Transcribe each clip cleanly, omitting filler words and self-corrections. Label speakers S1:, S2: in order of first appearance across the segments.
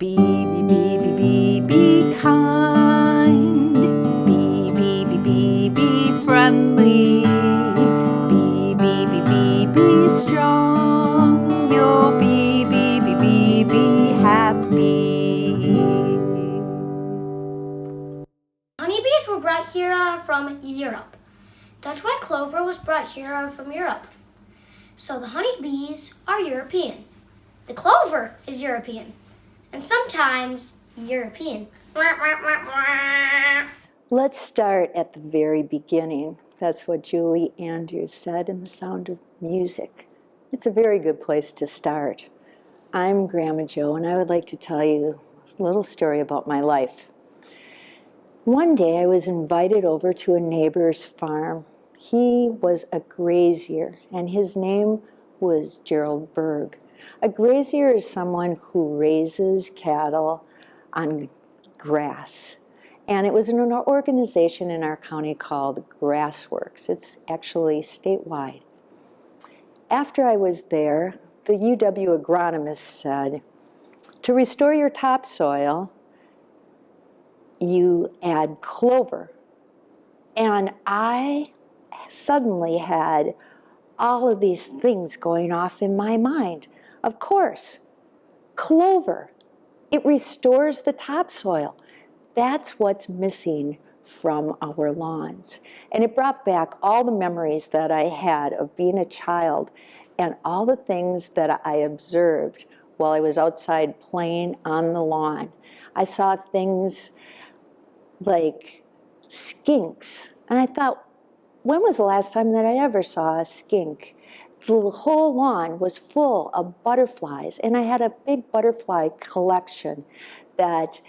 S1: Be kind. Be friendly. Be strong. You'll be happy.
S2: Honeybees were brought here from Europe. That's why Clover was brought here from Europe. So the honeybees are European. The clover is European. And sometimes European.
S3: Let's start at the very beginning. That's what Julie Andrews said in The Sound of Music. It's a very good place to start. I'm Grandma Jo, and I would like to tell you a little story about my life. One day I was invited over to a neighbor's farm. He was a grazier, and his name was Gerald Berg. A grazier is someone who raises cattle on grass. And it was in an organization in our county called Grassworks. It's actually statewide. After I was there, the UW agronomist said, to restore your topsoil, you add clover. And I suddenly had all of these things going off in my mind. Of course, clover, it restores the topsoil. That's what's missing from our lawns. And it brought back all the memories that I had of being a child and all the things that I observed while I was outside playing on the lawn. I saw things like skinks. And I thought, when was the last time that I ever saw a skink? The whole lawn was full of butterflies, and I had a big butterfly collection that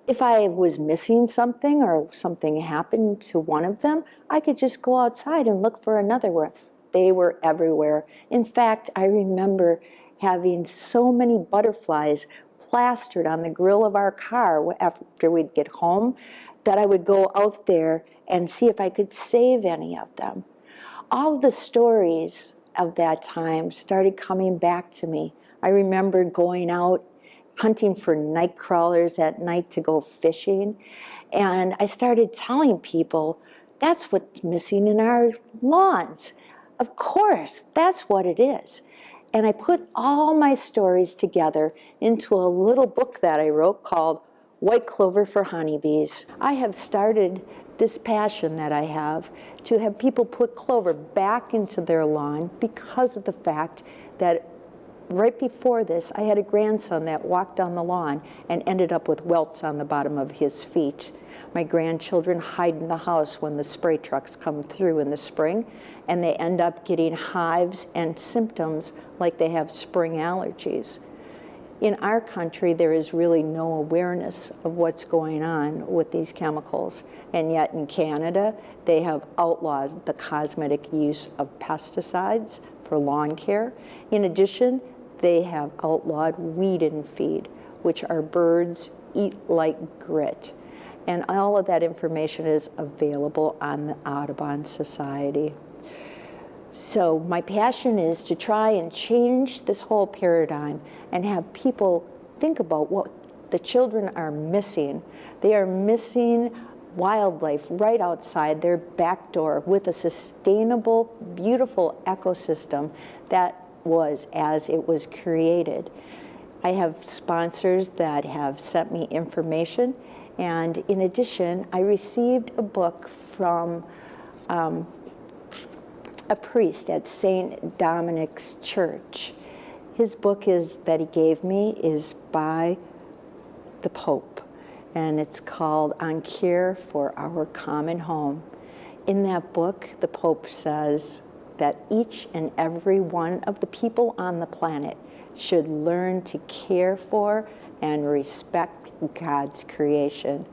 S3: if I was missing something or something happened to one of them, I could just go outside and look for another one. They were everywhere. In fact, I remember having so many butterflies plastered on the grill of our car after we'd get home that I would go out there and see if I could save any of them. All the stories of that time started coming back to me. I remembered going out hunting for night crawlers at night to go fishing, and I started telling people, that's what's missing in our lawns. Of course, that's what it is. And I put all my stories together into a little book that I wrote called White Clover for Honeybees. I have started this passion that I have to have people put clover back into their lawn because of the fact that right before this, I had a grandson that walked on the lawn and ended up with welts on the bottom of his feet. My grandchildren hide in the house when the spray trucks come through in the spring, and they end up getting hives and symptoms like they have spring allergies. In our country, there is really no awareness of what's going on with these chemicals. And yet in Canada, they have outlawed the cosmetic use of pesticides for lawn care. In addition, they have outlawed weed and feed, which our birds eat like grit. And all of that information is available on the Audubon Society. So my passion is to try and change this whole paradigm and have people think about what the children are missing. They are missing wildlife right outside their back door with a sustainable, beautiful ecosystem that was as it was created. I have sponsors that have sent me information, and in addition, I received a book from a priest at St. Dominic's Church. His book that he gave me is by the Pope, and it's called On Care for Our Common Home. In that book, the Pope says that each and every one of the people on the planet should learn to care for and respect God's creation,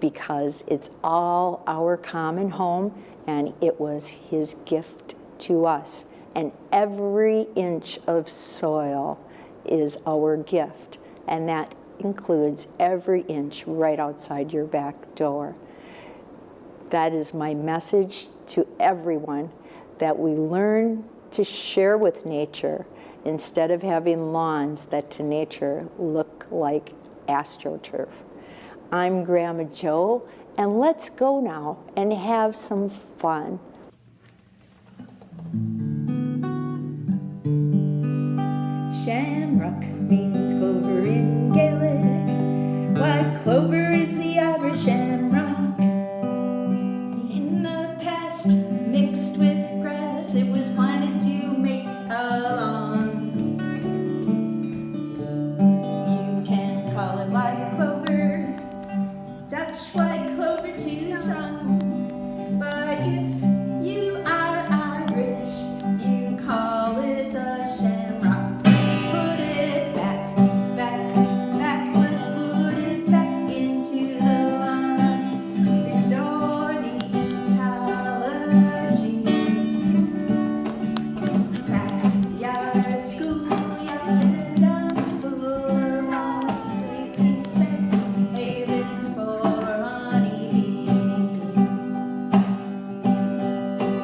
S3: because it's all our common home, and it was his gift to us. And every inch of soil is our gift, and that includes every inch right outside your back door. That is my message to everyone, that we learn to share with nature instead of having lawns that to nature look like astroturf. I'm Grandma Jo, and let's go now and have some fun. Shamrock means clover in Gaelic. Why, clover is the Irish shamrock. In the past, mixed with grass, it was planted to make a lawn. You can call it white clover, Dutch white clover too, some. But if you are Irish, you call it the shamrock. Put it back, back, back, let's put it back into the lawn. Restore the ecology. Backyard, schoolyards, and down full of lawns, make safe havens for honeybees.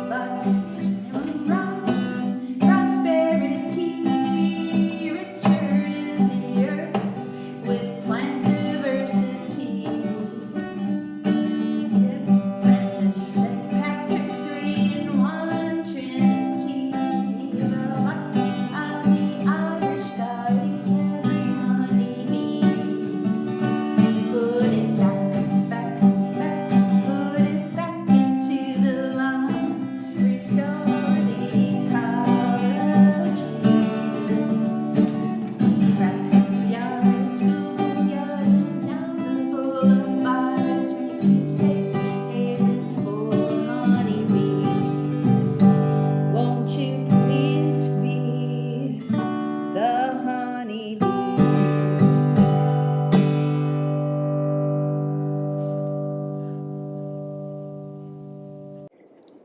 S3: But shamrocks, prosperity, richer is the earth with plant diversity. Francis St. Patrick, 3 in 1 Trinity. The luck of the Irish guarding every honeybee. Put it back, back, back, put it back into the lawn. Restore the ecology. Backyards, schoolyards, and down the boulevards, making safe havens for honeybees. Won't you please feed the honeybee?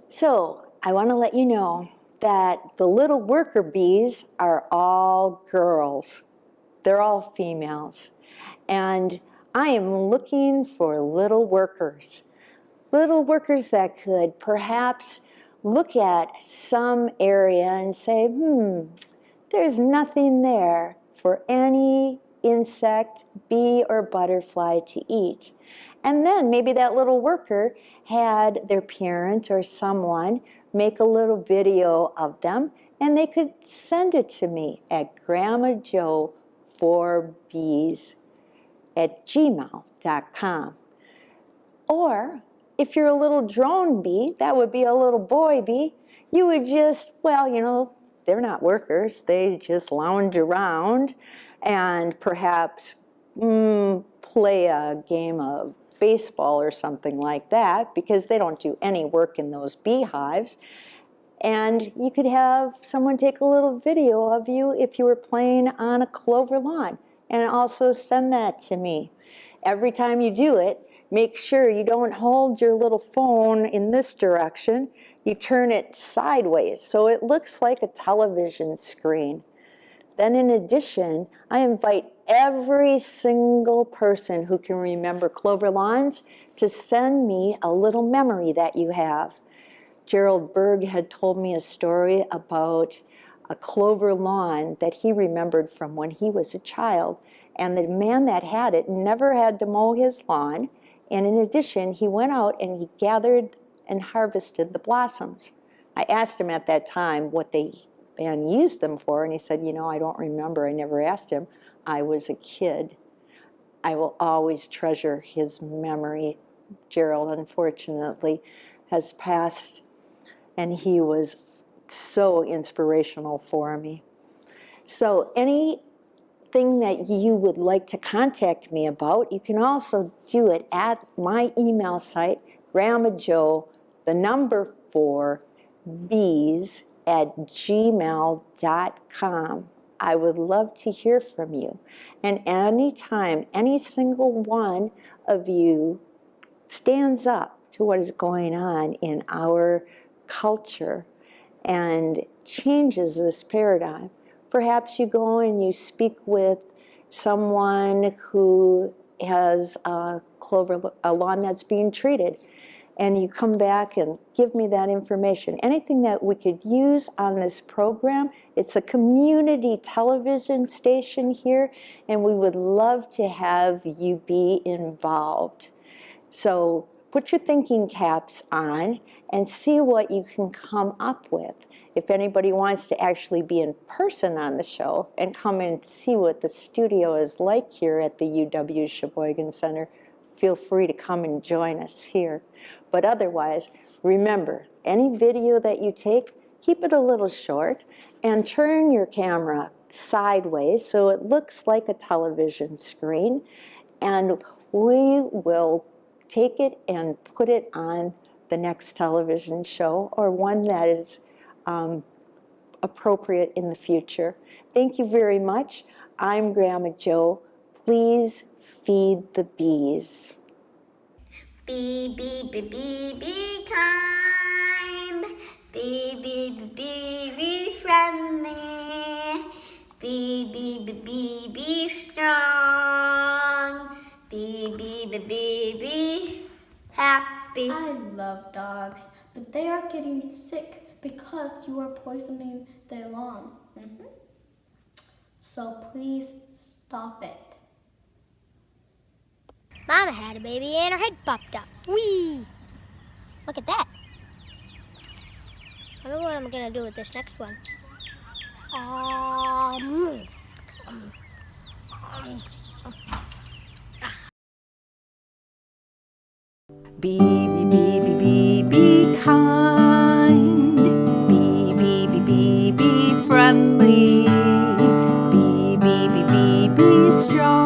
S3: So I want to let you know that the little worker bees are all girls. They're all females. And I am looking for little workers that could perhaps look at some area and say, there's nothing there for any insect, bee, or butterfly to eat. And then maybe that little worker had their parent or someone make a little video of them, and they could send it to me at grandmajo4bees@gmail.com. Or if you're a little drone bee, that would be a little boy bee, you would just, they're not workers. They just lounge around and perhaps play a game of baseball or something like that, because they don't do any work in those beehives. And you could have someone take a little video of you if you were playing on a clover lawn, and also send that to me. Every time you do it, make sure you don't hold your little phone in this direction. You turn it sideways so it looks like a television screen. Then in addition, I invite every single person who can remember clover lawns to send me a little memory that you have. Gerald Berg had told me a story about a clover lawn that he remembered from when he was a child. And the man that had it never had to mow his lawn. And in addition, he went out and he gathered and harvested the blossoms. I asked him at that time what they used them for, and he said, I don't remember. I never asked him. I was a kid. I will always treasure his memory. Gerald, unfortunately, has passed, and he was so inspirational for me. So anything that you would like to contact me about, you can also do it at my email site, grandmajo4bees@gmail.com. I would love to hear from you. And anytime any single one of you stands up to what is going on in our culture and changes this paradigm, perhaps you go and you speak with someone who has a lawn that's being treated, and you come back and give me that information. Anything that we could use on this program. It's a community television station here, and we would love to have you be involved. So put your thinking caps on and see what you can come up with. If anybody wants to actually be in person on the show and come and see what the studio is like here at the UW Sheboygan Center, feel free to come and join us here. But otherwise, remember, any video that you take, keep it a little short and turn your camera sideways so it looks like a television screen, and we will take it and put it on the next television show or one that is appropriate in the future. Thank you very much. I'm Grandma Jo. Please feed the bees.
S2: Be kind. Be friendly. Be strong. Be happy.
S4: I love dogs, but they are getting sick because you are poisoning their lawn. So please stop it.
S2: Mama had a baby and her head popped off. Whee! Look at that. I don't know what I'm gonna do with this next one.
S1: Be kind. Be friendly. Be strong.